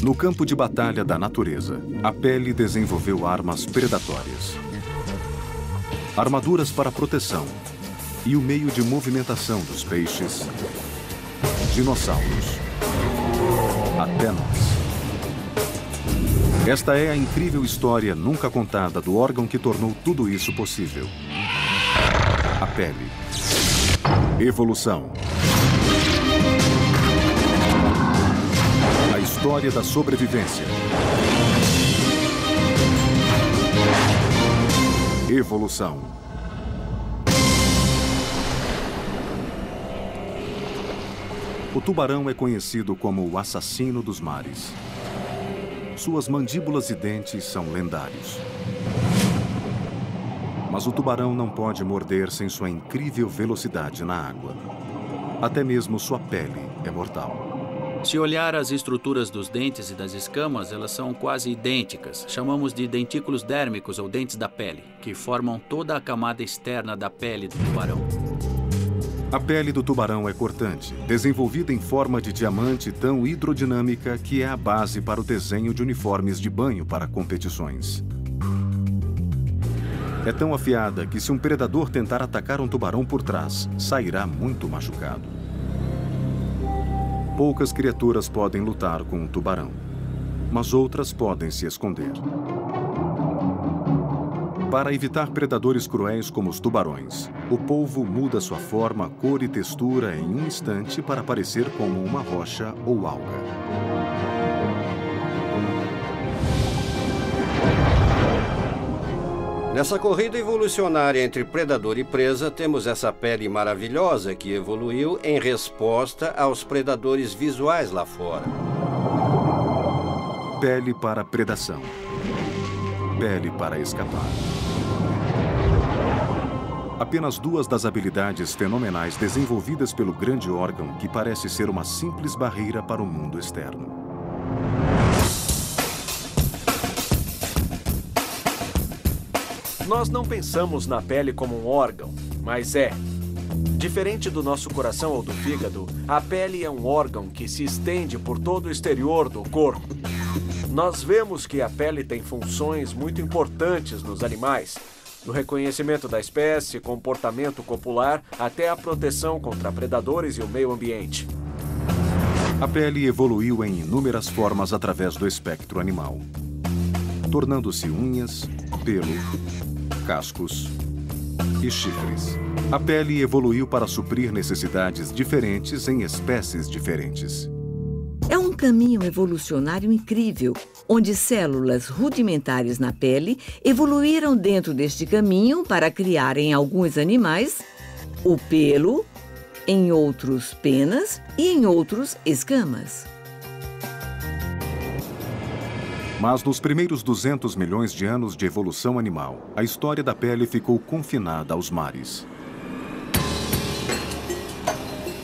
No campo de batalha da natureza, a pele desenvolveu armas predatórias, armaduras para proteção e o meio de movimentação dos peixes, dinossauros, até nós. Esta é a incrível história nunca contada do órgão que tornou tudo isso possível. A pele. Evolução. A história da sobrevivência. Evolução. O tubarão é conhecido como o assassino dos mares. Suas mandíbulas e dentes são lendários. Mas o tubarão não pode morder sem sua incrível velocidade na água. Até mesmo sua pele é mortal. Se olhar as estruturas dos dentes e das escamas, elas são quase idênticas. Chamamos de dentículos dérmicos ou dentes da pele, que formam toda a camada externa da pele do tubarão. A pele do tubarão é cortante, desenvolvida em forma de diamante tão hidrodinâmica que é a base para o desenho de uniformes de banho para competições. É tão afiada que se um predador tentar atacar um tubarão por trás, sairá muito machucado. Poucas criaturas podem lutar com um tubarão, mas outras podem se esconder. Para evitar predadores cruéis como os tubarões, o polvo muda sua forma, cor e textura em um instante para parecer como uma rocha ou alga. Nessa corrida evolucionária entre predador e presa, temos essa pele maravilhosa que evoluiu em resposta aos predadores visuais lá fora. Pele para predação. Pele para escapar. Apenas duas das habilidades fenomenais desenvolvidas pelo grande órgão que parece ser uma simples barreira para o mundo externo. Nós não pensamos na pele como um órgão, mas é. Diferente do nosso coração ou do fígado, a pele é um órgão que se estende por todo o exterior do corpo. Nós vemos que a pele tem funções muito importantes nos animais, do reconhecimento da espécie, comportamento copular, até a proteção contra predadores e o meio ambiente. A pele evoluiu em inúmeras formas através do espectro animal, tornando-se unhas, pelo, cascos e chifres. A pele evoluiu para suprir necessidades diferentes em espécies diferentes. É um caminho evolucionário incrível, onde células rudimentares na pele evoluíram dentro deste caminho para criar em alguns animais o pelo, em outros penas e em outros escamas. Mas nos primeiros 200 milhões de anos de evolução animal, a história da pele ficou confinada aos mares.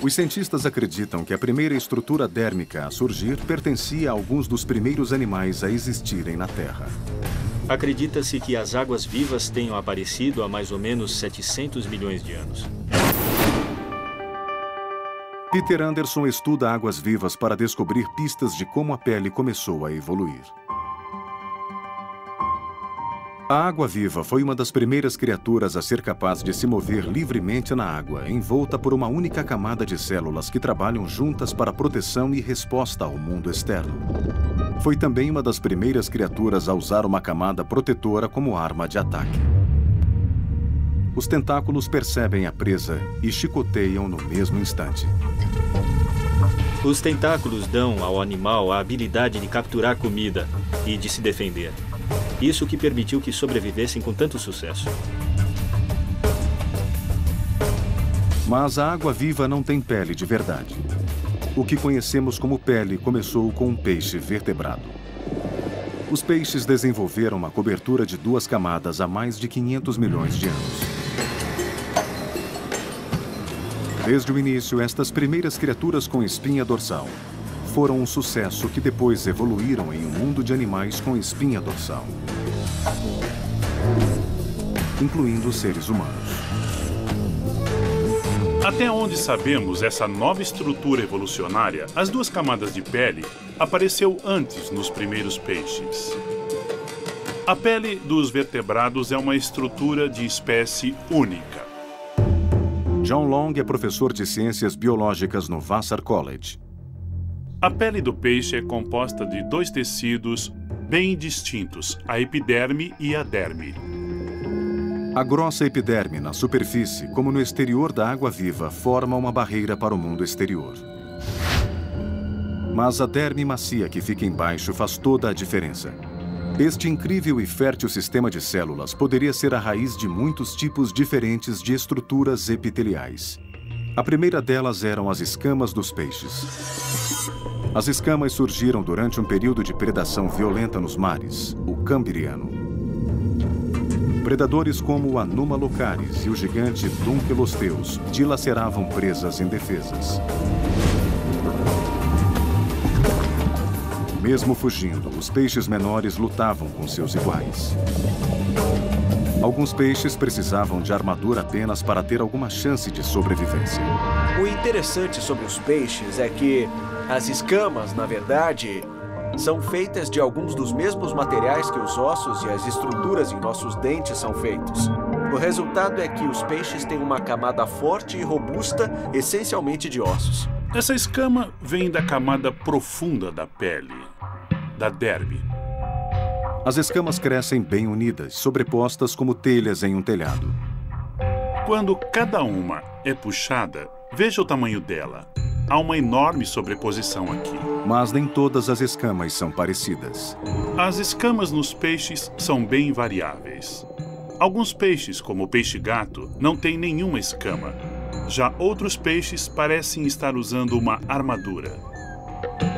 Os cientistas acreditam que a primeira estrutura dérmica a surgir pertencia a alguns dos primeiros animais a existirem na Terra. Acredita-se que as águas-vivas tenham aparecido há mais ou menos 700 milhões de anos. Peter Anderson estuda águas-vivas para descobrir pistas de como a pele começou a evoluir. A água-viva foi uma das primeiras criaturas a ser capaz de se mover livremente na água, envolta por uma única camada de células que trabalham juntas para proteção e resposta ao mundo externo. Foi também uma das primeiras criaturas a usar uma camada protetora como arma de ataque. Os tentáculos percebem a presa e chicoteiam no mesmo instante. Os tentáculos dão ao animal a habilidade de capturar comida e de se defender. Isso que permitiu que sobrevivessem com tanto sucesso. Mas a água-viva não tem pele de verdade. O que conhecemos como pele começou com um peixe vertebrado. Os peixes desenvolveram uma cobertura de 2 camadas há mais de 500 milhões de anos. Desde o início, estas primeiras criaturas com espinha dorsal foram um sucesso que depois evoluíram em um mundo de animais com espinha dorsal, incluindo seres humanos. Até onde sabemos essa nova estrutura evolucionária, as duas camadas de pele apareceu antes nos primeiros peixes. A pele dos vertebrados é uma estrutura de espécie única. John Long é professor de ciências biológicas no Vassar College. A pele do peixe é composta de dois tecidos bem distintos, a epiderme e a derme. A grossa epiderme na superfície, como no exterior da água-viva, forma uma barreira para o mundo exterior. Mas a derme macia que fica embaixo faz toda a diferença. Este incrível e fértil sistema de células poderia ser a raiz de muitos tipos diferentes de estruturas epiteliais. A primeira delas eram as escamas dos peixes. As escamas surgiram durante um período de predação violenta nos mares, o Cambriano. Predadores como o Anuma locaris e o gigante Dunkelosteus dilaceravam presas indefesas. Mesmo fugindo, os peixes menores lutavam com seus iguais. Alguns peixes precisavam de armadura apenas para ter alguma chance de sobrevivência. O interessante sobre os peixes é que as escamas, na verdade, são feitas de alguns dos mesmos materiais que os ossos e as estruturas em nossos dentes são feitos. O resultado é que os peixes têm uma camada forte e robusta, essencialmente de ossos. Essa escama vem da camada profunda da pele, da derme. As escamas crescem bem unidas, sobrepostas como telhas em um telhado. Quando cada uma é puxada, veja o tamanho dela. Há uma enorme sobreposição aqui. Mas nem todas as escamas são parecidas. As escamas nos peixes são bem variáveis. Alguns peixes, como o peixe-gato, não têm nenhuma escama. Já outros peixes parecem estar usando uma armadura.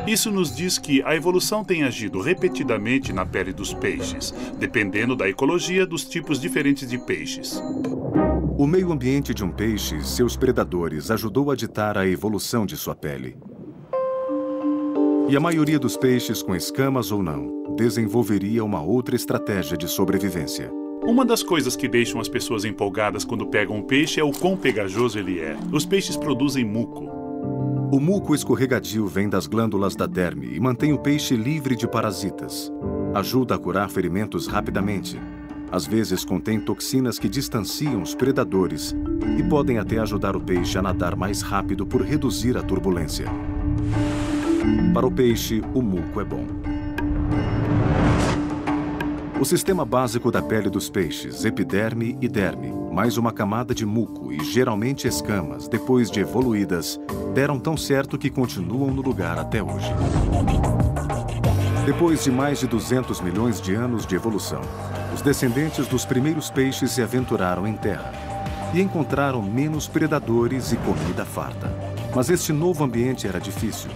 Isso nos diz que a evolução tem agido repetidamente na pele dos peixes, dependendo da ecologia dos tipos diferentes de peixes. O meio ambiente de um peixe e seus predadores ajudou a ditar a evolução de sua pele. E a maioria dos peixes, com escamas ou não, desenvolveria uma outra estratégia de sobrevivência. Uma das coisas que deixam as pessoas empolgadas quando pegam um peixe é o quão pegajoso ele é. Os peixes produzem muco. O muco escorregadio vem das glândulas da derme e mantém o peixe livre de parasitas. Ajuda a curar ferimentos rapidamente. Às vezes contém toxinas que distanciam os predadores e podem até ajudar o peixe a nadar mais rápido por reduzir a turbulência. Para o peixe, o muco é bom. O sistema básico da pele dos peixes, epiderme e derme, mais uma camada de muco e geralmente escamas, depois de evoluídas, deram tão certo que continuam no lugar até hoje. Depois de mais de 200 milhões de anos de evolução, os descendentes dos primeiros peixes se aventuraram em terra e encontraram menos predadores e comida farta. Mas este novo ambiente era difícil.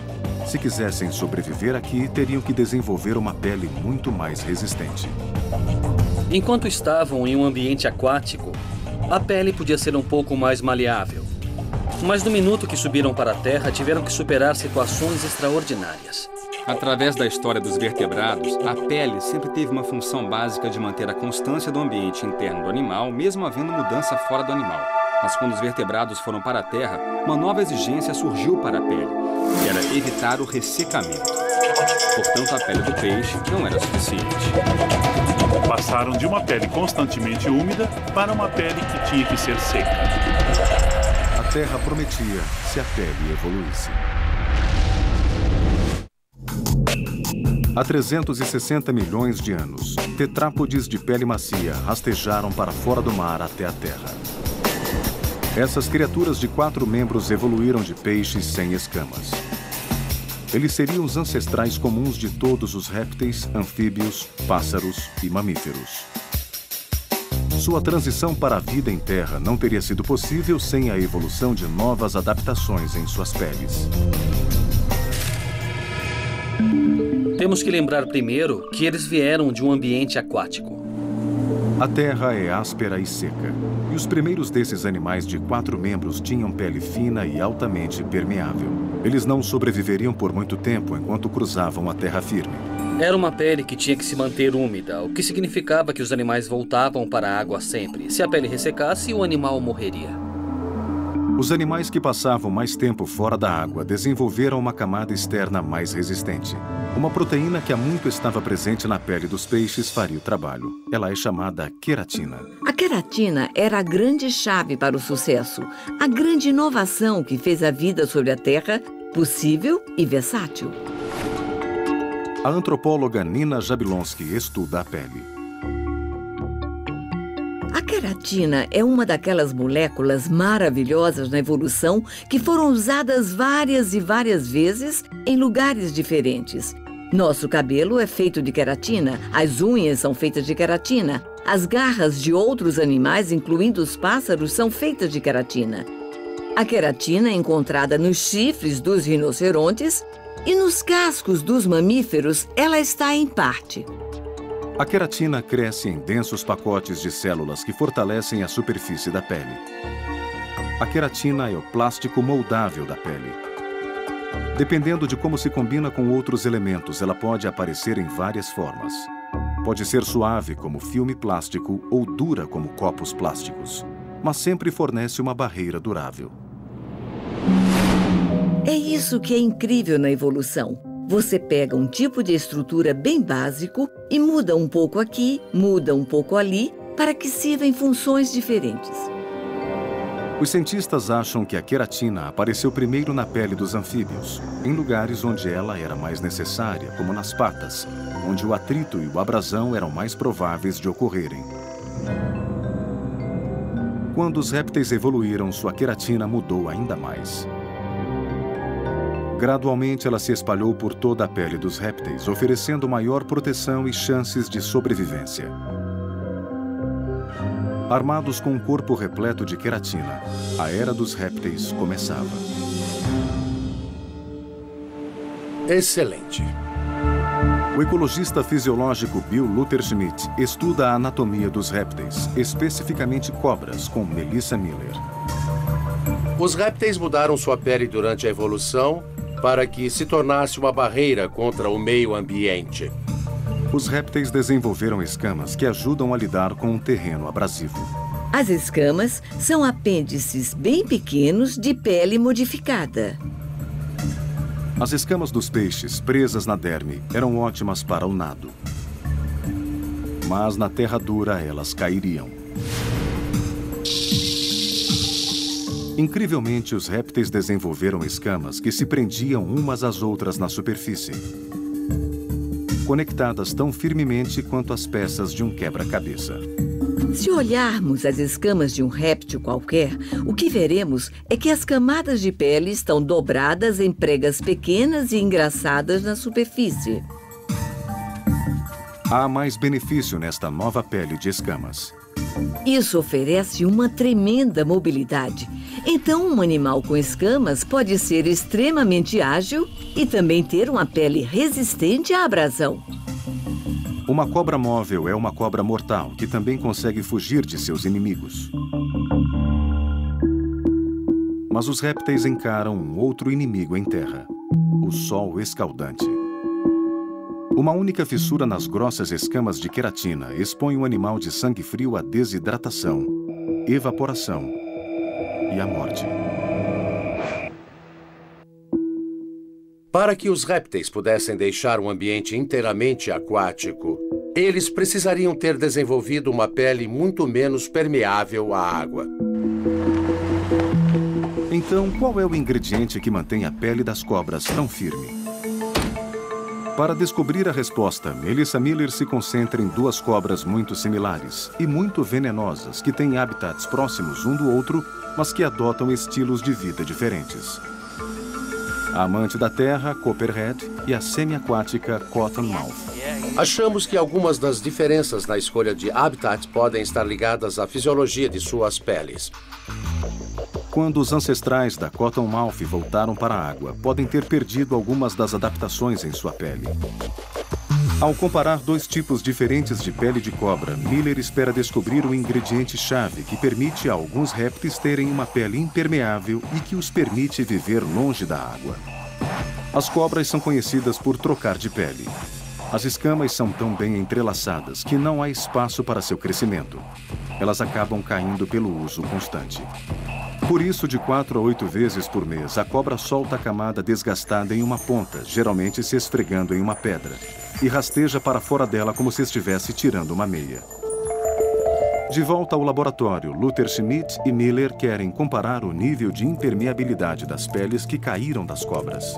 Se quisessem sobreviver aqui, teriam que desenvolver uma pele muito mais resistente. Enquanto estavam em um ambiente aquático, a pele podia ser um pouco mais maleável. Mas no minuto que subiram para a Terra, tiveram que superar situações extraordinárias. Através da história dos vertebrados, a pele sempre teve uma função básica de manter a constância do ambiente interno do animal, mesmo havendo mudança fora do animal. Mas quando os vertebrados foram para a Terra, uma nova exigência surgiu para a pele, que era evitar o ressecamento. Portanto, a pele do peixe não era suficiente. Passaram de uma pele constantemente úmida para uma pele que tinha que ser seca. A Terra prometia se a pele evoluísse. Há 360 milhões de anos, tetrápodes de pele macia rastejaram para fora do mar até a Terra. Essas criaturas de 4 membros evoluíram de peixes sem escamas. Eles seriam os ancestrais comuns de todos os répteis, anfíbios, pássaros e mamíferos. Sua transição para a vida em terra não teria sido possível sem a evolução de novas adaptações em suas peles. Temos que lembrar primeiro que eles vieram de um ambiente aquático. A terra é áspera e seca, e os primeiros desses animais de 4 membros tinham pele fina e altamente permeável. Eles não sobreviveriam por muito tempo enquanto cruzavam a terra firme. Era uma pele que tinha que se manter úmida, o que significava que os animais voltavam para a água sempre. Se a pele ressecasse, o animal morreria. Os animais que passavam mais tempo fora da água desenvolveram uma camada externa mais resistente. Uma proteína que há muito estava presente na pele dos peixes faria o trabalho. Ela é chamada queratina. A queratina era a grande chave para o sucesso, a grande inovação que fez a vida sobre a Terra possível e versátil. A antropóloga Nina Jablonski estuda a pele. A queratina é uma daquelas moléculas maravilhosas na evolução que foram usadas várias e várias vezes em lugares diferentes. Nosso cabelo é feito de queratina, as unhas são feitas de queratina, as garras de outros animais, incluindo os pássaros, são feitas de queratina. A queratina é encontrada nos chifres dos rinocerontes e nos cascos dos mamíferos ela está em parte. A queratina cresce em densos pacotes de células que fortalecem a superfície da pele. A queratina é o plástico moldável da pele. Dependendo de como se combina com outros elementos, ela pode aparecer em várias formas. Pode ser suave, como filme plástico, ou dura, como copos plásticos, mas sempre fornece uma barreira durável. É isso que é incrível na evolução. Você pega um tipo de estrutura bem básico e muda um pouco aqui, muda um pouco ali, para que sirva em funções diferentes. Os cientistas acham que a queratina apareceu primeiro na pele dos anfíbios, em lugares onde ela era mais necessária, como nas patas, onde o atrito e o abrasão eram mais prováveis de ocorrerem. Quando os répteis evoluíram, sua queratina mudou ainda mais. Gradualmente, ela se espalhou por toda a pele dos répteis, oferecendo maior proteção e chances de sobrevivência. Armados com um corpo repleto de queratina, a era dos répteis começava. Excelente. O ecologista fisiológico Bill Luther Schmidt estuda a anatomia dos répteis, especificamente cobras, com Melissa Miller. Os répteis mudaram sua pele durante a evolução para que se tornasse uma barreira contra o meio ambiente. Os répteis desenvolveram escamas que ajudam a lidar com um terreno abrasivo. As escamas são apêndices bem pequenos de pele modificada. As escamas dos peixes, presas na derme, eram ótimas para o nado. Mas na terra dura elas cairiam. Incrivelmente, os répteis desenvolveram escamas que se prendiam umas às outras na superfície, conectadas tão firmemente quanto as peças de um quebra-cabeça. Se olharmos as escamas de um réptil qualquer, o que veremos é que as camadas de pele estão dobradas em pregas pequenas e engraçadas na superfície. Há mais benefício nesta nova pele de escamas. Isso oferece uma tremenda mobilidade. Então, um animal com escamas pode ser extremamente ágil e também ter uma pele resistente à abrasão. Uma cobra móvel é uma cobra mortal que também consegue fugir de seus inimigos. Mas os répteis encaram um outro inimigo em terra: o sol escaldante. Uma única fissura nas grossas escamas de queratina expõe o animal de sangue frio à desidratação, evaporação e à morte. Para que os répteis pudessem deixar um ambiente inteiramente aquático, eles precisariam ter desenvolvido uma pele muito menos permeável à água. Então, qual é o ingrediente que mantém a pele das cobras tão firme? Para descobrir a resposta, Melissa Miller se concentra em duas cobras muito similares e muito venenosas que têm habitats próximos um do outro, mas que adotam estilos de vida diferentes. A amante da terra, Copperhead, e a semi-aquática Cottonmouth. Achamos que algumas das diferenças na escolha de habitat podem estar ligadas à fisiologia de suas peles. Quando os ancestrais da Cottonmouth voltaram para a água, podem ter perdido algumas das adaptações em sua pele. Ao comparar dois tipos diferentes de pele de cobra, Miller espera descobrir o ingrediente-chave que permite a alguns répteis terem uma pele impermeável e que os permite viver longe da água. As cobras são conhecidas por trocar de pele. As escamas são tão bem entrelaçadas que não há espaço para seu crescimento. Elas acabam caindo pelo uso constante. Por isso, de 4 a 8 vezes por mês, a cobra solta a camada desgastada em uma ponta, geralmente se esfregando em uma pedra, e rasteja para fora dela como se estivesse tirando uma meia. De volta ao laboratório, Luther Schmidt e Miller querem comparar o nível de impermeabilidade das peles que caíram das cobras.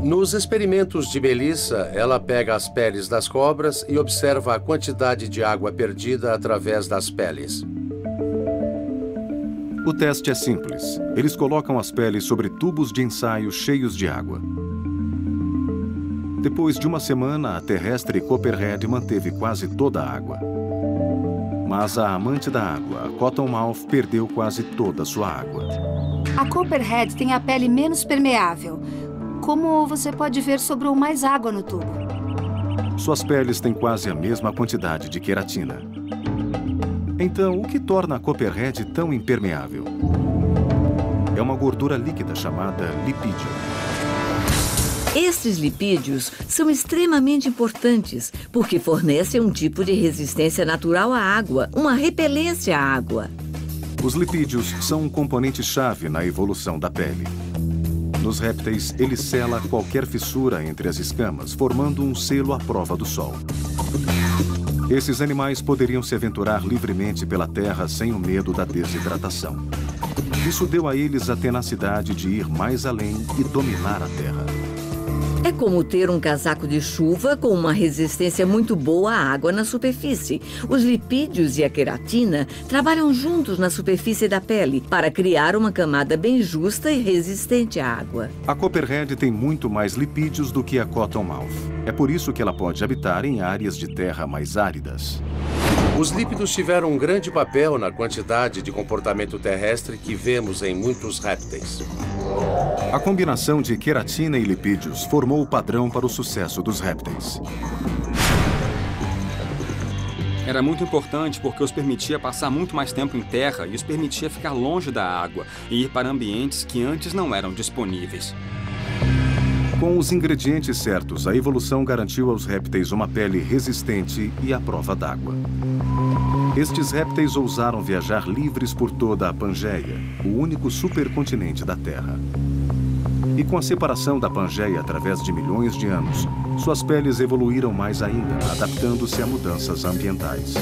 Nos experimentos de Melissa, ela pega as peles das cobras e observa a quantidade de água perdida através das peles. O teste é simples. Eles colocam as peles sobre tubos de ensaio cheios de água. Depois de uma semana, a terrestre Copperhead manteve quase toda a água. Mas a amante da água, a Cottonmouth, perdeu quase toda a sua água. A Copperhead tem a pele menos permeável. Como você pode ver, sobrou mais água no tubo. Suas peles têm quase a mesma quantidade de queratina. Então, o que torna a Copperhead tão impermeável? É uma gordura líquida chamada lipídio. Estes lipídios são extremamente importantes porque fornecem um tipo de resistência natural à água, uma repelência à água. Os lipídios são um componente-chave na evolução da pele. Nos répteis, ele sela qualquer fissura entre as escamas, formando um selo à prova do sol. Esses animais poderiam se aventurar livremente pela terra sem o medo da desidratação. Isso deu a eles a tenacidade de ir mais além e dominar a terra. É como ter um casaco de chuva com uma resistência muito boa à água na superfície. Os lipídios e a queratina trabalham juntos na superfície da pele para criar uma camada bem justa e resistente à água. A Copperhead tem muito mais lipídios do que a Cottonmouth. É por isso que ela pode habitar em áreas de terra mais áridas. Os lípidos tiveram um grande papel na quantidade de comportamento terrestre que vemos em muitos répteis. A combinação de queratina e lipídios formou o padrão para o sucesso dos répteis. Era muito importante porque os permitia passar muito mais tempo em terra e os permitia ficar longe da água e ir para ambientes que antes não eram disponíveis. Com os ingredientes certos, a evolução garantiu aos répteis uma pele resistente e à prova d'água. Estes répteis ousaram viajar livres por toda a Pangeia, o único supercontinente da Terra. E com a separação da Pangeia através de milhões de anos, suas peles evoluíram mais ainda, adaptando-se a mudanças ambientais.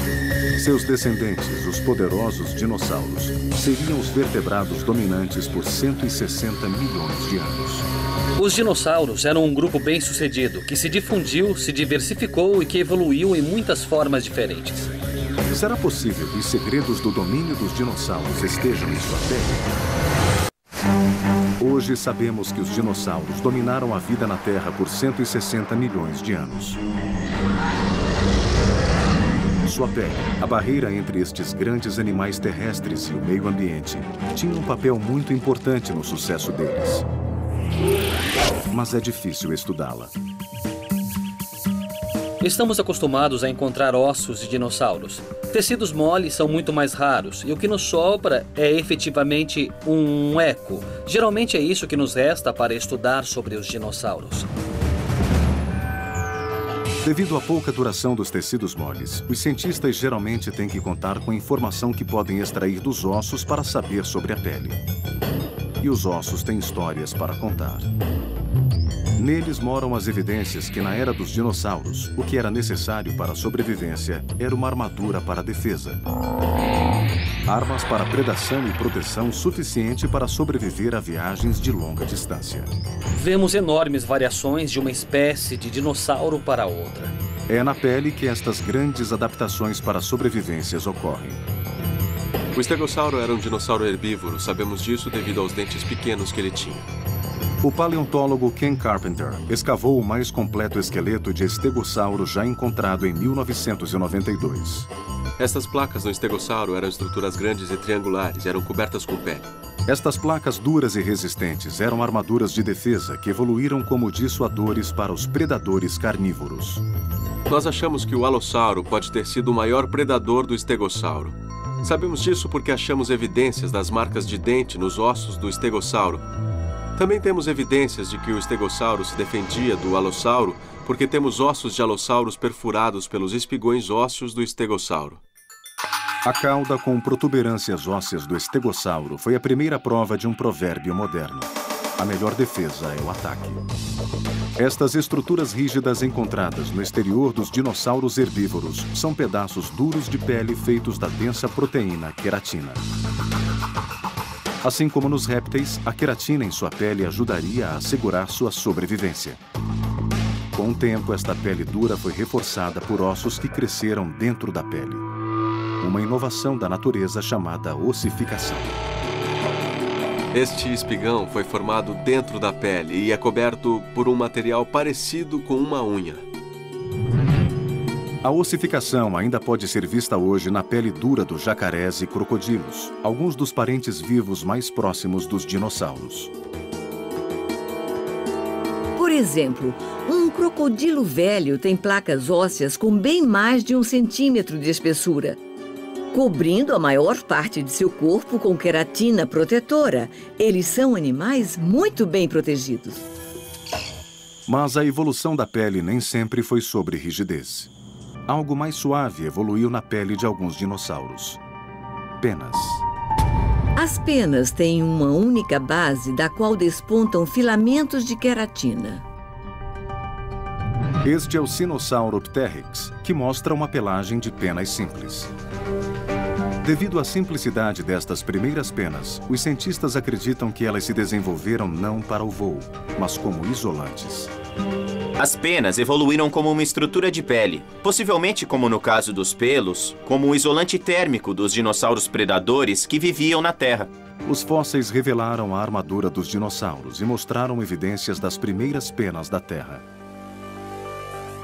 Seus descendentes, os poderosos dinossauros, seriam os vertebrados dominantes por 160 milhões de anos. Os dinossauros eram um grupo bem-sucedido, que se difundiu, se diversificou e que evoluiu em muitas formas diferentes. Será possível que os segredos do domínio dos dinossauros estejam em sua pele? Hoje sabemos que os dinossauros dominaram a vida na Terra por 160 milhões de anos. Sua pele, a barreira entre estes grandes animais terrestres e o meio ambiente, tinha um papel muito importante no sucesso deles. Mas é difícil estudá-la. Estamos acostumados a encontrar ossos de dinossauros. Tecidos moles são muito mais raros e o que nos sobra é efetivamente um eco. Geralmente é isso que nos resta para estudar sobre os dinossauros. Devido à pouca duração dos tecidos moles, os cientistas geralmente têm que contar com a informação que podem extrair dos ossos para saber sobre a pele. E os ossos têm histórias para contar. Neles moram as evidências que na era dos dinossauros, o que era necessário para a sobrevivência era uma armadura para a defesa. Armas para predação e proteção suficiente para sobreviver a viagens de longa distância. Vemos enormes variações de uma espécie de dinossauro para outra. É na pele que estas grandes adaptações para sobrevivências ocorrem. O estegossauro era um dinossauro herbívoro, sabemos disso devido aos dentes pequenos que ele tinha. O paleontólogo Ken Carpenter escavou o mais completo esqueleto de estegossauro já encontrado em 1992. Estas placas no estegossauro eram estruturas grandes e triangulares e eram cobertas com pele. Estas placas duras e resistentes eram armaduras de defesa que evoluíram como dissuadores para os predadores carnívoros. Nós achamos que o alossauro pode ter sido o maior predador do estegossauro. Sabemos disso porque achamos evidências das marcas de dente nos ossos do estegossauro. Também temos evidências de que o estegossauro se defendia do alossauro porque temos ossos de alossauros perfurados pelos espigões ósseos do estegossauro. A cauda com protuberâncias ósseas do estegossauro foi a primeira prova de um provérbio moderno. A melhor defesa é o ataque. Estas estruturas rígidas encontradas no exterior dos dinossauros herbívoros são pedaços duros de pele feitos da densa proteína queratina. Assim como nos répteis, a queratina em sua pele ajudaria a assegurar sua sobrevivência. Com o tempo, esta pele dura foi reforçada por ossos que cresceram dentro da pele. Uma inovação da natureza chamada ossificação. Este espigão foi formado dentro da pele e é coberto por um material parecido com uma unha. A ossificação ainda pode ser vista hoje na pele dura dos jacarés e crocodilos, alguns dos parentes vivos mais próximos dos dinossauros. Por exemplo, um crocodilo velho tem placas ósseas com bem mais de 1 centímetro de espessura, cobrindo a maior parte de seu corpo com queratina protetora. Eles são animais muito bem protegidos. Mas a evolução da pele nem sempre foi sobre rigidez. Algo mais suave evoluiu na pele de alguns dinossauros. Penas. As penas têm uma única base da qual despontam filamentos de queratina. Este é o Sinosauropteryx, que mostra uma pelagem de penas simples. Devido à simplicidade destas primeiras penas, os cientistas acreditam que elas se desenvolveram não para o voo, mas como isolantes. As penas evoluíram como uma estrutura de pele, possivelmente, como no caso dos pelos, como um isolante térmico dos dinossauros predadores que viviam na Terra. Os fósseis revelaram a armadura dos dinossauros e mostraram evidências das primeiras penas da Terra.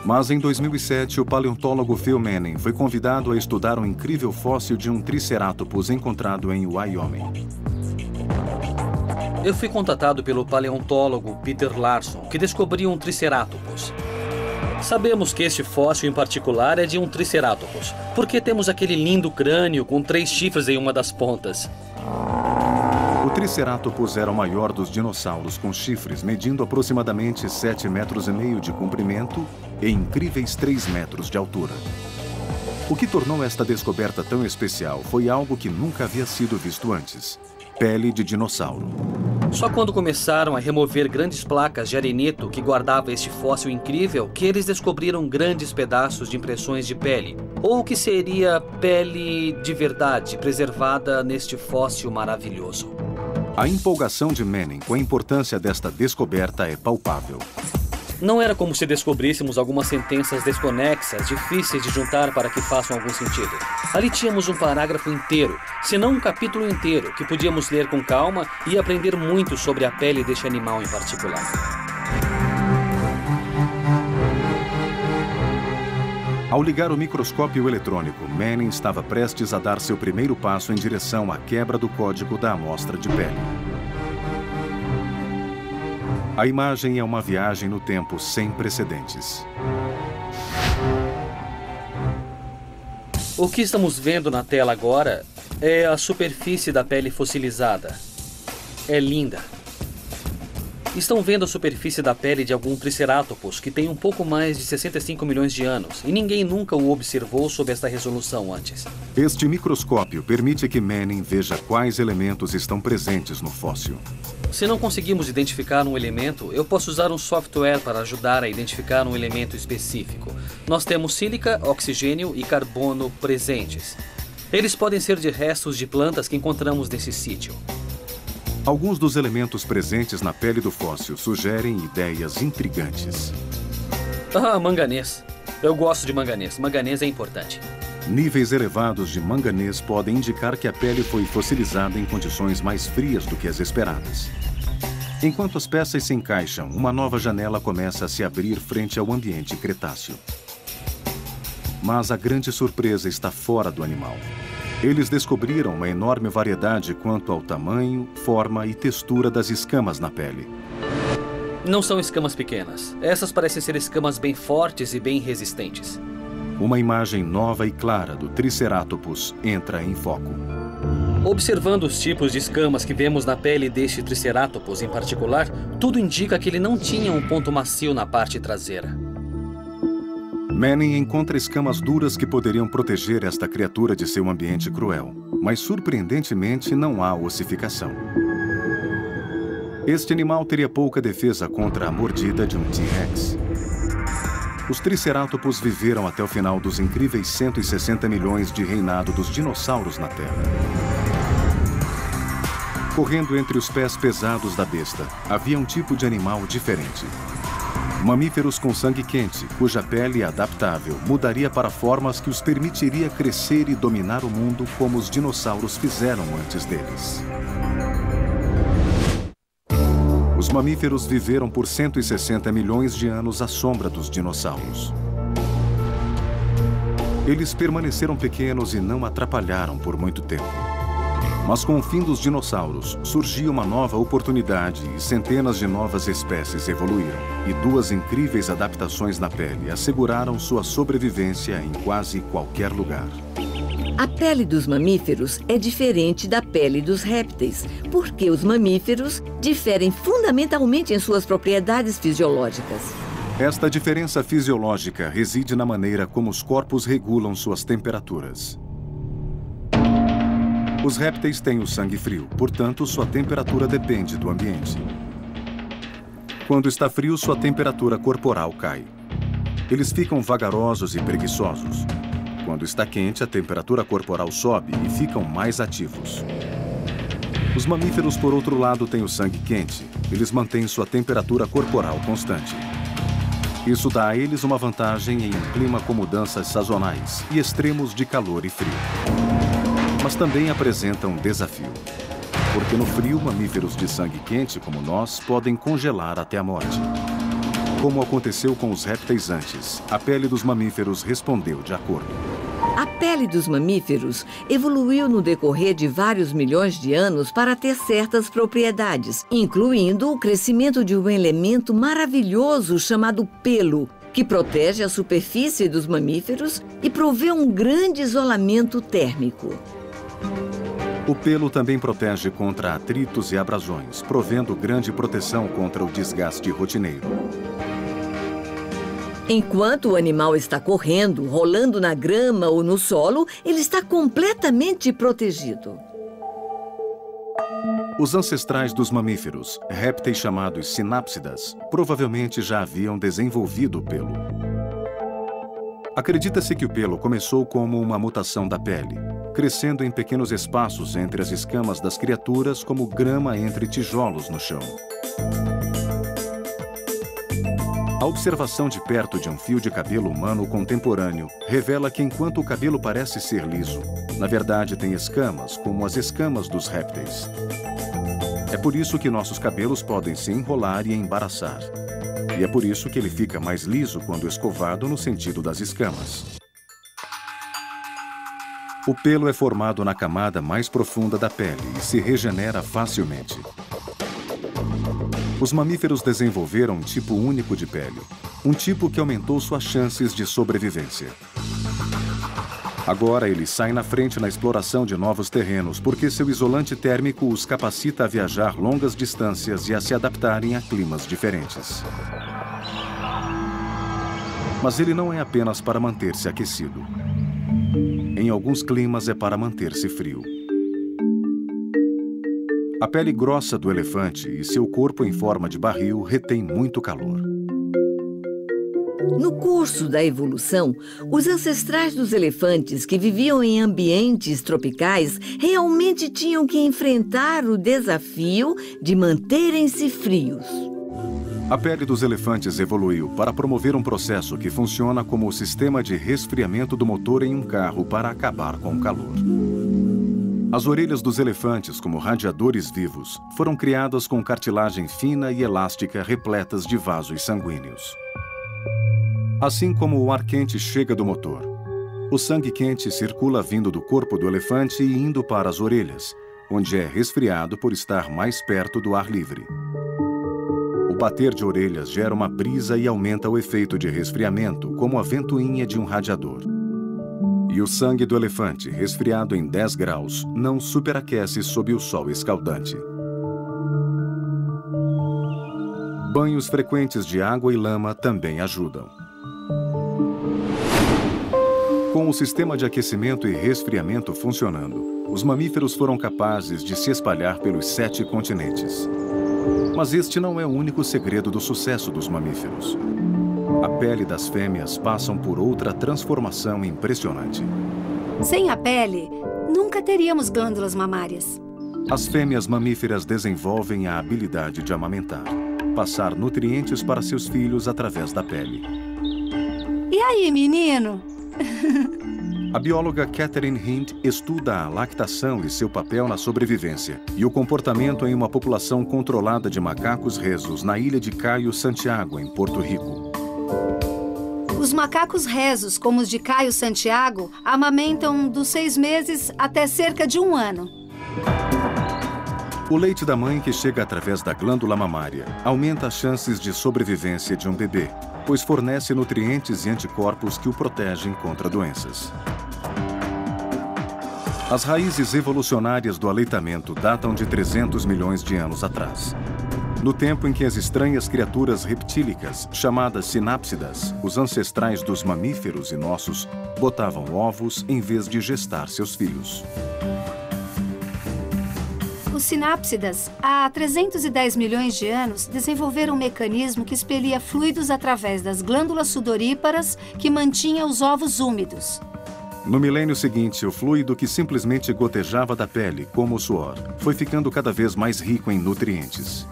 Mas em 2007, o paleontólogo Phil Manning foi convidado a estudar um incrível fóssil de um Triceratopus encontrado em Wyoming. Eu fui contatado pelo paleontólogo Peter Larson, que descobriu um Triceratopus. Sabemos que este fóssil em particular é de um Triceratopus, porque temos aquele lindo crânio com 3 chifres em uma das pontas. O Triceratopus era o maior dos dinossauros com chifres, medindo aproximadamente 7,5 metros de comprimento e incríveis 3 metros de altura. O que tornou esta descoberta tão especial foi algo que nunca havia sido visto antes: pele de dinossauro. Só quando começaram a remover grandes placas de arenito que guardava este fóssil incrível que eles descobriram grandes pedaços de impressões de pele, ou o que seria pele de verdade preservada neste fóssil maravilhoso. A empolgação de Manning com a importância desta descoberta é palpável. Não era como se descobríssemos algumas sentenças desconexas, difíceis de juntar para que façam algum sentido. Ali tínhamos um parágrafo inteiro, se não um capítulo inteiro, que podíamos ler com calma e aprender muito sobre a pele deste animal em particular. Ao ligar o microscópio eletrônico, Manning estava prestes a dar seu primeiro passo em direção à quebra do código da amostra de pele. A imagem é uma viagem no tempo sem precedentes. O que estamos vendo na tela agora é a superfície da pele fossilizada. É linda. Estão vendo a superfície da pele de algum Triceratopus que tem um pouco mais de 65 milhões de anos e ninguém nunca o observou sob esta resolução antes. Este microscópio permite que Manning veja quais elementos estão presentes no fóssil. Se não conseguimos identificar um elemento, eu posso usar um software para ajudar a identificar um elemento específico. Nós temos sílica, oxigênio e carbono presentes. Eles podem ser de restos de plantas que encontramos nesse sítio. Alguns dos elementos presentes na pele do fóssil sugerem ideias intrigantes. Manganês. Eu gosto de manganês. Manganês é importante. Níveis elevados de manganês podem indicar que a pele foi fossilizada em condições mais frias do que as esperadas. Enquanto as peças se encaixam, uma nova janela começa a se abrir frente ao ambiente cretáceo. Mas a grande surpresa está fora do animal. Eles descobriram uma enorme variedade quanto ao tamanho, forma e textura das escamas na pele. Não são escamas pequenas. Essas parecem ser escamas bem fortes e bem resistentes. Uma imagem nova e clara do Triceratopus entra em foco. Observando os tipos de escamas que vemos na pele deste Triceratopus em particular, tudo indica que ele não tinha um ponto macio na parte traseira. Manning encontra escamas duras que poderiam proteger esta criatura de seu ambiente cruel, mas surpreendentemente não há ossificação. Este animal teria pouca defesa contra a mordida de um T-Rex. Os Tricerátops viveram até o final dos incríveis 160 milhões de reinado dos dinossauros na Terra. Correndo entre os pés pesados da besta, havia um tipo de animal diferente. Mamíferos com sangue quente, cuja pele adaptável mudaria para formas que os permitiria crescer e dominar o mundo como os dinossauros fizeram antes deles. Os mamíferos viveram por 160 milhões de anos à sombra dos dinossauros. Eles permaneceram pequenos e não atrapalharam por muito tempo. Mas com o fim dos dinossauros, surgiu uma nova oportunidade e centenas de novas espécies evoluíram. E duas incríveis adaptações na pele asseguraram sua sobrevivência em quase qualquer lugar. A pele dos mamíferos é diferente da pele dos répteis, porque os mamíferos diferem fundamentalmente em suas propriedades fisiológicas. Esta diferença fisiológica reside na maneira como os corpos regulam suas temperaturas. Os répteis têm o sangue frio, portanto, sua temperatura depende do ambiente. Quando está frio, sua temperatura corporal cai. Eles ficam vagarosos e preguiçosos. Quando está quente, a temperatura corporal sobe e ficam mais ativos. Os mamíferos, por outro lado, têm o sangue quente. Eles mantêm sua temperatura corporal constante. Isso dá a eles uma vantagem em um clima com mudanças sazonais e extremos de calor e frio. Mas também apresenta um desafio. Porque no frio, mamíferos de sangue quente, como nós, podem congelar até a morte. Como aconteceu com os répteis antes, a pele dos mamíferos respondeu de acordo. A pele dos mamíferos evoluiu no decorrer de vários milhões de anos para ter certas propriedades, incluindo o crescimento de um elemento maravilhoso chamado pelo, que protege a superfície dos mamíferos e provê um grande isolamento térmico. O pelo também protege contra atritos e abrasões, provendo grande proteção contra o desgaste rotineiro. Enquanto o animal está correndo, rolando na grama ou no solo, ele está completamente protegido. Os ancestrais dos mamíferos, répteis chamados sinápsidas, provavelmente já haviam desenvolvido o pelo. Acredita-se que o pelo começou como uma mutação da pele, crescendo em pequenos espaços entre as escamas das criaturas como grama entre tijolos no chão. A observação de perto de um fio de cabelo humano contemporâneo revela que enquanto o cabelo parece ser liso, na verdade tem escamas, como as escamas dos répteis. É por isso que nossos cabelos podem se enrolar e embaraçar. E é por isso que ele fica mais liso quando escovado no sentido das escamas. O pelo é formado na camada mais profunda da pele e se regenera facilmente. Os mamíferos desenvolveram um tipo único de pele, um tipo que aumentou suas chances de sobrevivência. Agora eles saem na frente na exploração de novos terrenos porque seu isolante térmico os capacita a viajar longas distâncias e a se adaptarem a climas diferentes. Mas ele não é apenas para manter-se aquecido. Em alguns climas é para manter-se frio. A pele grossa do elefante e seu corpo em forma de barril retém muito calor. No curso da evolução, os ancestrais dos elefantes que viviam em ambientes tropicais realmente tinham que enfrentar o desafio de manterem-se frios. A pele dos elefantes evoluiu para promover um processo que funciona como o sistema de resfriamento do motor em um carro para acabar com o calor. As orelhas dos elefantes, como radiadores vivos, foram criadas com cartilagem fina e elástica repletas de vasos sanguíneos. Assim como o ar quente chega do motor, o sangue quente circula vindo do corpo do elefante e indo para as orelhas, onde é resfriado por estar mais perto do ar livre. O bater de orelhas gera uma brisa e aumenta o efeito de resfriamento, como a ventoinha de um radiador. E o sangue do elefante, resfriado em 10 graus, não superaquece sob o sol escaldante. Banhos frequentes de água e lama também ajudam. Com o sistema de aquecimento e resfriamento funcionando, os mamíferos foram capazes de se espalhar pelos 7 continentes. Mas este não é o único segredo do sucesso dos mamíferos. A pele das fêmeas passa por outra transformação impressionante. Sem a pele, nunca teríamos glândulas mamárias. As fêmeas mamíferas desenvolvem a habilidade de amamentar, passar nutrientes para seus filhos através da pele. E aí, menino? A bióloga Catherine Hind estuda a lactação e seu papel na sobrevivência e o comportamento em uma população controlada de macacos rezos na ilha de Caio Santiago, em Porto Rico. Os macacos rezos, como os de Caio Santiago, amamentam dos 6 meses até cerca de 1 ano. O leite da mãe, que chega através da glândula mamária, aumenta as chances de sobrevivência de um bebê, pois fornece nutrientes e anticorpos que o protegem contra doenças. As raízes evolucionárias do aleitamento datam de 300 milhões de anos atrás. No tempo em que as estranhas criaturas reptílicas, chamadas sinápsidas, os ancestrais dos mamíferos e nossos, botavam ovos em vez de gestar seus filhos. Os sinápsidas, há 310 milhões de anos, desenvolveram um mecanismo que expelia fluidos através das glândulas sudoríparas que mantinha os ovos úmidos. No milênio seguinte, o fluido que simplesmente gotejava da pele, como o suor, foi ficando cada vez mais rico em nutrientes.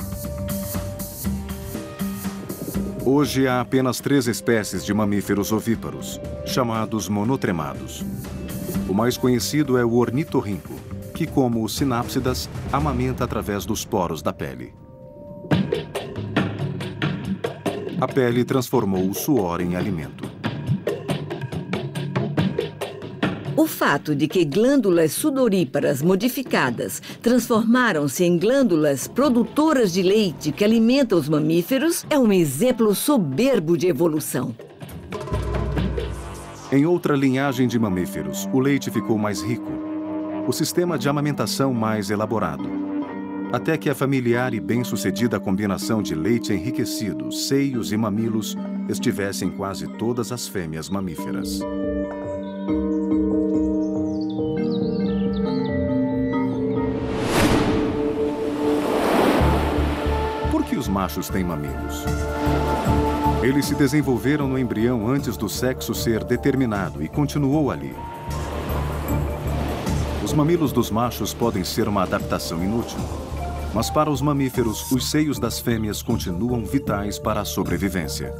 Hoje há apenas 3 espécies de mamíferos ovíparos, chamados monotremados. O mais conhecido é o ornitorrinco, que, como os sinápsidas, amamenta através dos poros da pele. A pele transformou o suor em alimento. O fato de que glândulas sudoríparas modificadas transformaram-se em glândulas produtoras de leite que alimentam os mamíferos é um exemplo soberbo de evolução. Em outra linhagem de mamíferos, o leite ficou mais rico, o sistema de amamentação mais elaborado, até que a familiar e bem-sucedida combinação de leite enriquecido, seios e mamilos estivesse em quase todas as fêmeas mamíferas. Por que os machos têm mamilos? Eles se desenvolveram no embrião antes do sexo ser determinado e continuou ali. Os mamilos dos machos podem ser uma adaptação inútil, mas para os mamíferos, os seios das fêmeas continuam vitais para a sobrevivência.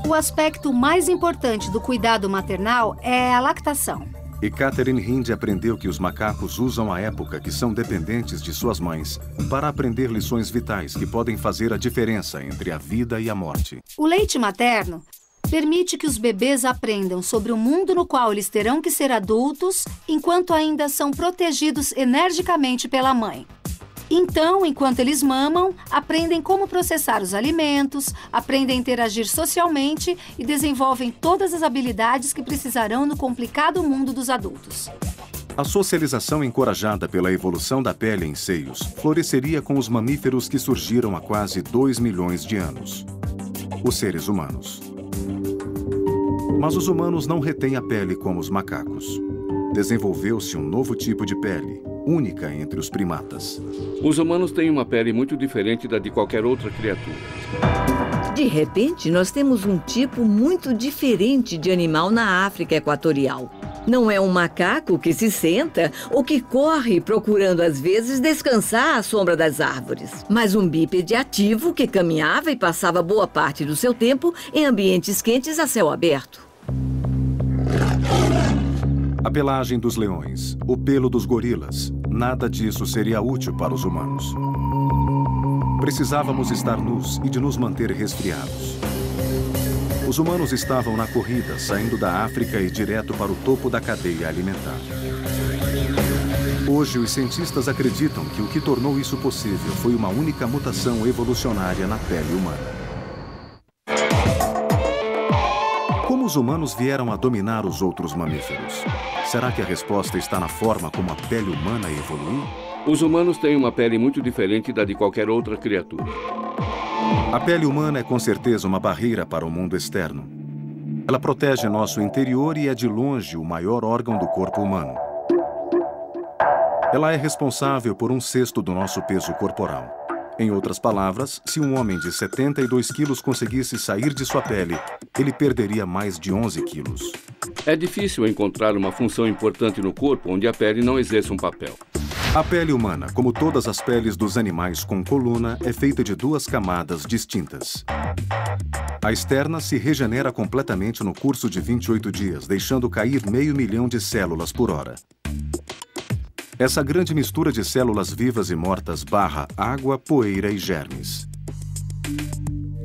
O aspecto mais importante do cuidado maternal é a lactação. E Catherine Hind aprendeu que os macacos usam a época que são dependentes de suas mães para aprender lições vitais que podem fazer a diferença entre a vida e a morte. O leite materno permite que os bebês aprendam sobre o mundo no qual eles terão que ser adultos enquanto ainda são protegidos energicamente pela mãe. Então, enquanto eles mamam, aprendem como processar os alimentos, aprendem a interagir socialmente e desenvolvem todas as habilidades que precisarão no complicado mundo dos adultos. A socialização encorajada pela evolução da pele em seios floresceria com os mamíferos que surgiram há quase 2 milhões de anos. Os seres humanos. Mas os humanos não retêm a pele como os macacos. Desenvolveu-se um novo tipo de pele, única entre os primatas. Os humanos têm uma pele muito diferente da de qualquer outra criatura. De repente, nós temos um tipo muito diferente de animal na África Equatorial. Não é um macaco que se senta ou que corre procurando, às vezes, descansar à sombra das árvores, mas um bípede ativo que caminhava e passava boa parte do seu tempo em ambientes quentes a céu aberto. A pelagem dos leões, o pelo dos gorilas, nada disso seria útil para os humanos. Precisávamos estar nus e de nos manter resfriados. Os humanos estavam na corrida, saindo da África e direto para o topo da cadeia alimentar. Hoje, os cientistas acreditam que o que tornou isso possível foi uma única mutação evolucionária na pele humana. Como os humanos vieram a dominar os outros mamíferos? Será que a resposta está na forma como a pele humana evoluiu? Os humanos têm uma pele muito diferente da de qualquer outra criatura. A pele humana é com certeza uma barreira para o mundo externo. Ela protege nosso interior e é de longe o maior órgão do corpo humano. Ela é responsável por 1/6 do nosso peso corporal. Em outras palavras, se um homem de 72 quilos conseguisse sair de sua pele, ele perderia mais de 11 quilos. É difícil encontrar uma função importante no corpo onde a pele não exerce um papel. A pele humana, como todas as peles dos animais com coluna, é feita de 2 camadas distintas. A externa se regenera completamente no curso de 28 dias, deixando cair 500 mil de células por hora. Essa grande mistura de células vivas e mortas barra água, poeira e germes.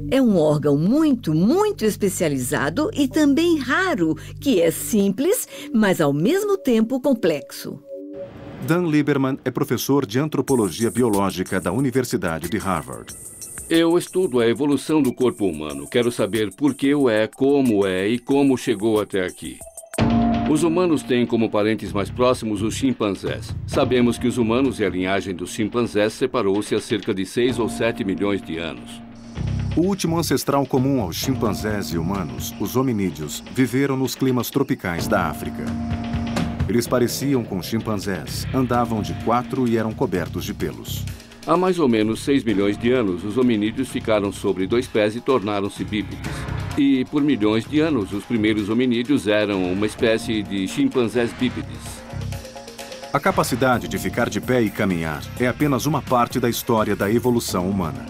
É um órgão muito especializado e também raro, que é simples, mas ao mesmo tempo complexo. Dan Lieberman é professor de antropologia biológica da Universidade de Harvard. Eu estudo a evolução do corpo humano. Quero saber por que é e como chegou até aqui. Os humanos têm como parentes mais próximos os chimpanzés. Sabemos que os humanos e a linhagem dos chimpanzés separou-se há cerca de 6 ou 7 milhões de anos. O último ancestral comum aos chimpanzés e humanos, os hominídeos, viveram nos climas tropicais da África. Eles pareciam com chimpanzés, andavam de 4 e eram cobertos de pelos. Há mais ou menos 6 milhões de anos, os hominídeos ficaram sobre 2 pés e tornaram-se bípedes. E, por milhões de anos, os primeiros hominídeos eram uma espécie de chimpanzés bípedes. A capacidade de ficar de pé e caminhar é apenas uma parte da história da evolução humana.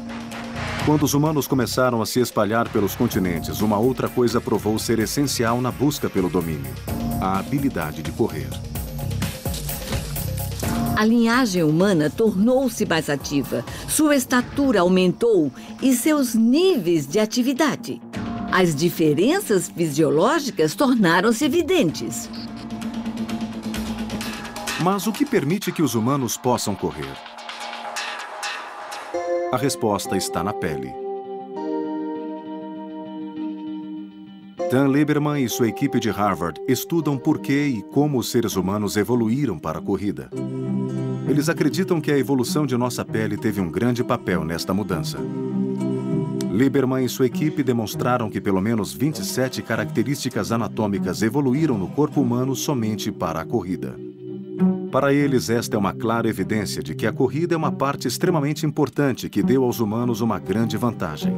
Quando os humanos começaram a se espalhar pelos continentes, uma outra coisa provou ser essencial na busca pelo domínio: a habilidade de correr. A linhagem humana tornou-se mais ativa, sua estatura aumentou e seus níveis de atividade. As diferenças fisiológicas tornaram-se evidentes. Mas o que permite que os humanos possam correr? A resposta está na pele. Dan Lieberman e sua equipe de Harvard estudam por que e como os seres humanos evoluíram para a corrida. Eles acreditam que a evolução de nossa pele teve um grande papel nesta mudança. Lieberman e sua equipe demonstraram que pelo menos 27 características anatômicas evoluíram no corpo humano somente para a corrida. Para eles, esta é uma clara evidência de que a corrida é uma parte extremamente importante que deu aos humanos uma grande vantagem.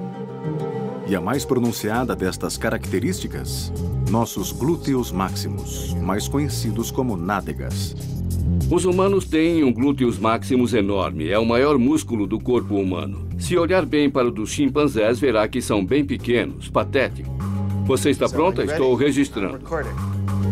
E a mais pronunciada destas características? Nossos glúteos máximos, mais conhecidos como nádegas. Os humanos têm um glúteos máximos enorme, é o maior músculo do corpo humano. Se olhar bem para o dos chimpanzés, verá que são bem pequenos, patético. Você está pronta? Estou registrando.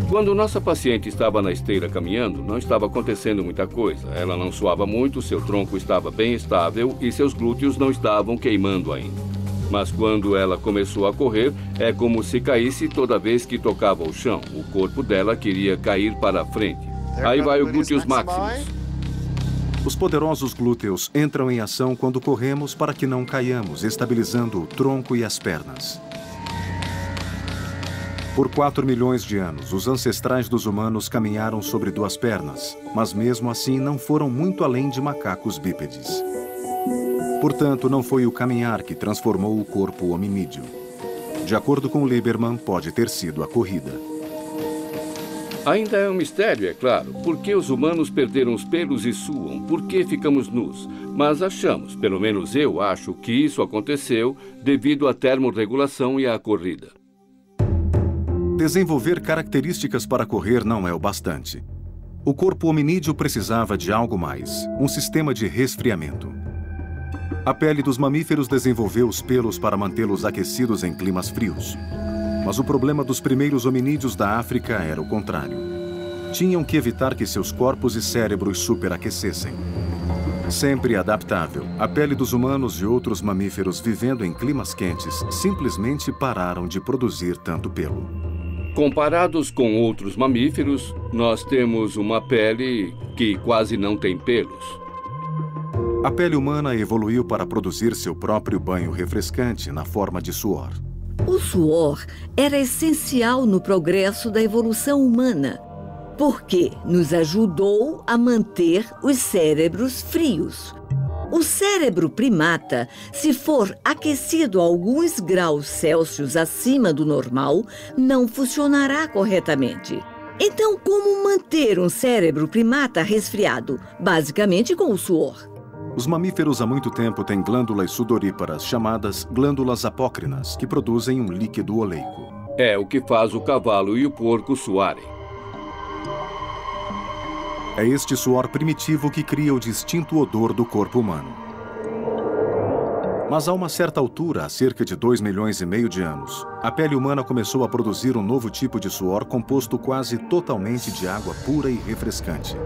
Quando nossa paciente estava na esteira caminhando, não estava acontecendo muita coisa. Ela não suava muito, seu tronco estava bem estável e seus glúteos não estavam queimando ainda. Mas quando ela começou a correr, é como se caísse toda vez que tocava o chão. O corpo dela queria cair para a frente. Aí vai o glúteos máximos. Os poderosos glúteos entram em ação quando corremos para que não caiamos, estabilizando o tronco e as pernas. Por 4 milhões de anos, os ancestrais dos humanos caminharam sobre 2 pernas, mas mesmo assim não foram muito além de macacos bípedes. Portanto, não foi o caminhar que transformou o corpo hominídeo. De acordo com Lieberman, pode ter sido a corrida. Ainda é um mistério, é claro. Por que os humanos perderam os pelos e suam? Por que ficamos nus? Mas achamos, pelo menos eu acho, que isso aconteceu devido à termorregulação e à corrida. Desenvolver características para correr não é o bastante. O corpo hominídeo precisava de algo mais, um sistema de resfriamento. A pele dos mamíferos desenvolveu os pelos para mantê-los aquecidos em climas frios. Mas o problema dos primeiros hominídeos da África era o contrário. Tinham que evitar que seus corpos e cérebros superaquecessem. Sempre adaptável, a pele dos humanos e outros mamíferos vivendo em climas quentes simplesmente pararam de produzir tanto pelo. Comparados com outros mamíferos, nós temos uma pele que quase não tem pelos. A pele humana evoluiu para produzir seu próprio banho refrescante na forma de suor. O suor era essencial no progresso da evolução humana, porque nos ajudou a manter os cérebros frios. O cérebro primata, se for aquecido a alguns graus Celsius acima do normal, não funcionará corretamente. Então, como manter um cérebro primata resfriado? Basicamente com o suor. Os mamíferos há muito tempo têm glândulas sudoríparas chamadas glândulas apócrinas, que produzem um líquido oleico. É o que faz o cavalo e o porco suarem. É este suor primitivo que cria o distinto odor do corpo humano. Mas a uma certa altura, há cerca de 2,5 milhões de anos, a pele humana começou a produzir um novo tipo de suor composto quase totalmente de água pura e refrescante.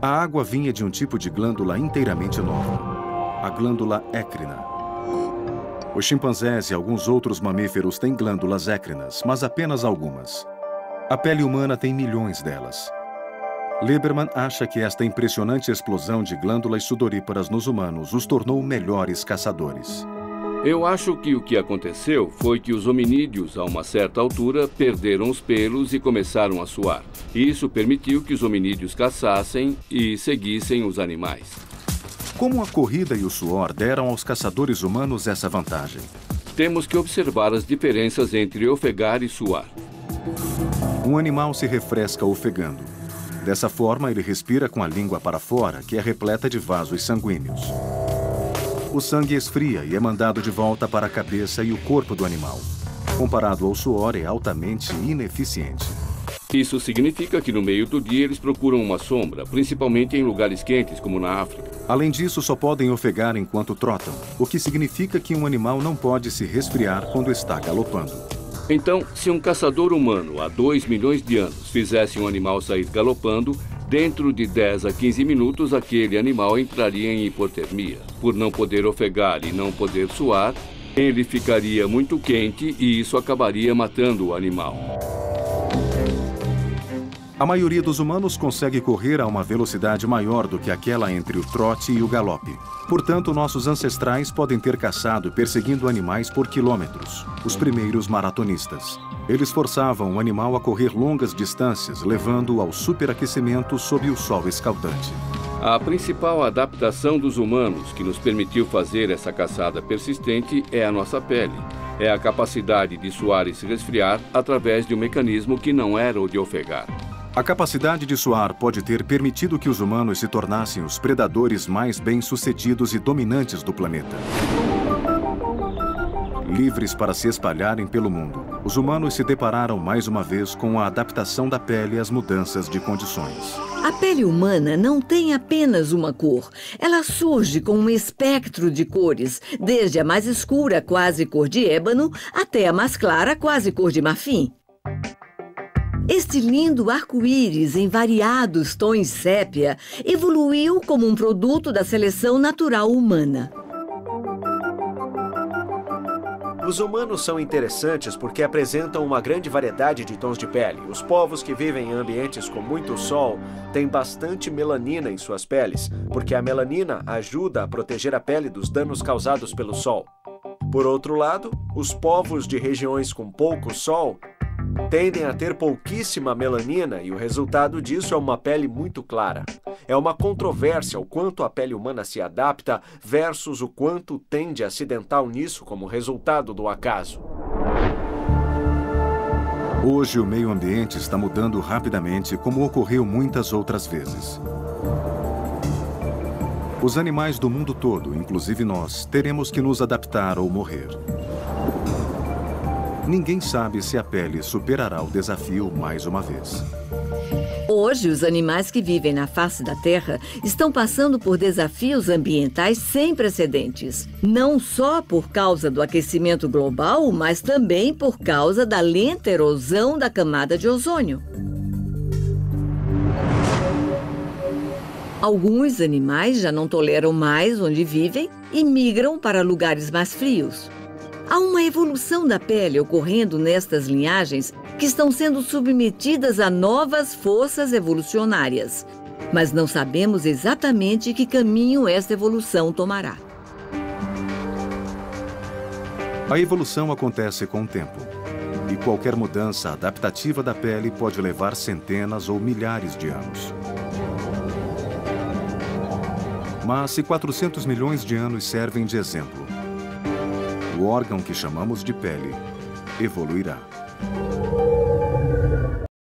A água vinha de um tipo de glândula inteiramente nova, a glândula écrina. Os chimpanzés e alguns outros mamíferos têm glândulas écrinas, mas apenas algumas. A pele humana tem milhões delas. Lieberman acha que esta impressionante explosão de glândulas sudoríparas nos humanos os tornou melhores caçadores. Eu acho que o que aconteceu foi que os hominídeos, a uma certa altura, perderam os pelos e começaram a suar. Isso permitiu que os hominídeos caçassem e seguissem os animais. Como a corrida e o suor deram aos caçadores humanos essa vantagem? Temos que observar as diferenças entre ofegar e suar. Um animal se refresca ofegando. Dessa forma, ele respira com a língua para fora, que é repleta de vasos sanguíneos. O sangue esfria e é mandado de volta para a cabeça e o corpo do animal. Comparado ao suor, é altamente ineficiente. Isso significa que no meio do dia eles procuram uma sombra, principalmente em lugares quentes, como na África. Além disso, só podem ofegar enquanto trotam, o que significa que um animal não pode se resfriar quando está galopando. Então, se um caçador humano há 2 milhões de anos fizesse um animal sair galopando, dentro de 10 a 15 minutos aquele animal entraria em hipotermia. Por não poder ofegar e não poder suar, ele ficaria muito quente e isso acabaria matando o animal. A maioria dos humanos consegue correr a uma velocidade maior do que aquela entre o trote e o galope. Portanto, nossos ancestrais podem ter caçado perseguindo animais por quilômetros, os primeiros maratonistas. Eles forçavam o animal a correr longas distâncias, levando-o ao superaquecimento sob o sol escaldante. A principal adaptação dos humanos que nos permitiu fazer essa caçada persistente é a nossa pele. É a capacidade de suar e se resfriar através de um mecanismo que não era o de ofegar. A capacidade de suar pode ter permitido que os humanos se tornassem os predadores mais bem-sucedidos e dominantes do planeta. Livres para se espalharem pelo mundo, os humanos se depararam mais uma vez com a adaptação da pele às mudanças de condições. A pele humana não tem apenas uma cor. Ela surge com um espectro de cores, desde a mais escura, quase cor de ébano, até a mais clara, quase cor de marfim. Este lindo arco-íris em variados tons sépia evoluiu como um produto da seleção natural humana. Os humanos são interessantes porque apresentam uma grande variedade de tons de pele. Os povos que vivem em ambientes com muito sol têm bastante melanina em suas peles, porque a melanina ajuda a proteger a pele dos danos causados pelo sol. Por outro lado, os povos de regiões com pouco sol tendem a ter pouquíssima melanina e o resultado disso é uma pele muito clara. É uma controvérsia o quanto a pele humana se adapta versus o quanto tende acidental nisso como resultado do acaso. Hoje o meio ambiente está mudando rapidamente, como ocorreu muitas outras vezes. Os animais do mundo todo, inclusive nós, teremos que nos adaptar ou morrer. Ninguém sabe se a pele superará o desafio mais uma vez. Hoje, os animais que vivem na face da Terra estão passando por desafios ambientais sem precedentes. Não só por causa do aquecimento global, mas também por causa da lenta erosão da camada de ozônio. Alguns animais já não toleram mais onde vivem e migram para lugares mais frios. Há uma evolução da pele ocorrendo nestas linhagens que estão sendo submetidas a novas forças evolucionárias. Mas não sabemos exatamente que caminho esta evolução tomará. A evolução acontece com o tempo. E qualquer mudança adaptativa da pele pode levar centenas ou milhares de anos. Mas se 400 milhões de anos servem de exemplo, o órgão que chamamos de pele evoluirá.